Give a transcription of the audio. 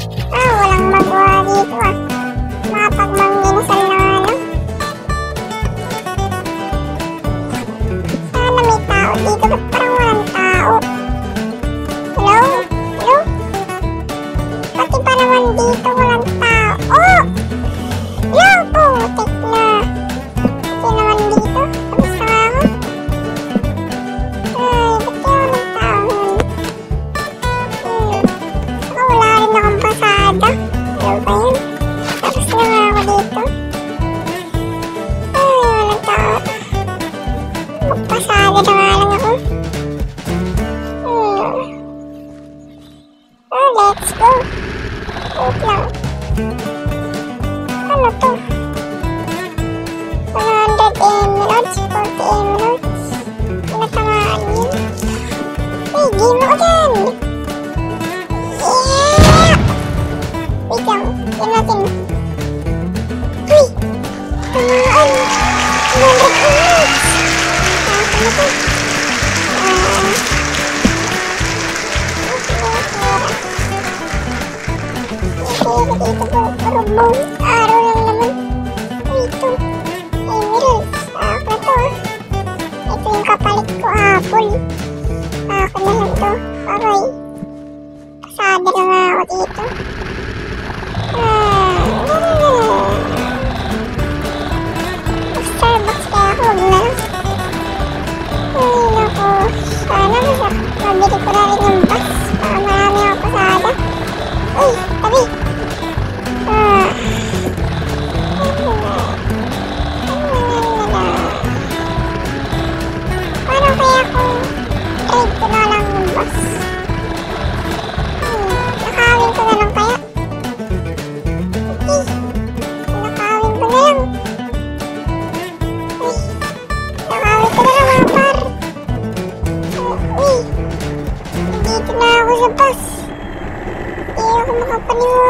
Walang magawa dito ah. Makapagmanginasal na nga lang. Sana may tao dito. Ba't parang walang tao? Hello? Hello? Pati pa naman dito walang tao. Oh! Yo! Putik na. Pati naman dito. Kamusta nga ako? Ay, ba't kaya walang tao nun? Saka wala rin akong pasada. Hello ba yun? Tapos na nga ako dito. Ay, walang tao. Magpasada na nga lang ako. Oh, let's go. Wait lang. Ano to? 100 emeralds, 40 emeralds. Natamaan yun. Hey, game ako dyan! Yeah! Wait lang, yan natin. Uy! Tamaan! 200 emeralds! Ano to? Dito po, puro bone araw lang naman. Ito, emeralds. Ako na to ah. Ito yung kapalit ko, apple. Ako na lang to. Aray. Pasada na nga ako dito. Starbucks kaya ako, huwag na lang. Ay, naku. Sana mabili ko na rin yung bus. Para marami ako pasada. Uy, tabi. Paano kaya kung trade ko na lang yung bus? Nakawin ko na lang kaya? Okay, nakawin ko na lang. Uy, nakawin ko na lang mga par. Uy, dito na ako sa bus. Hindi ako makapaniwala.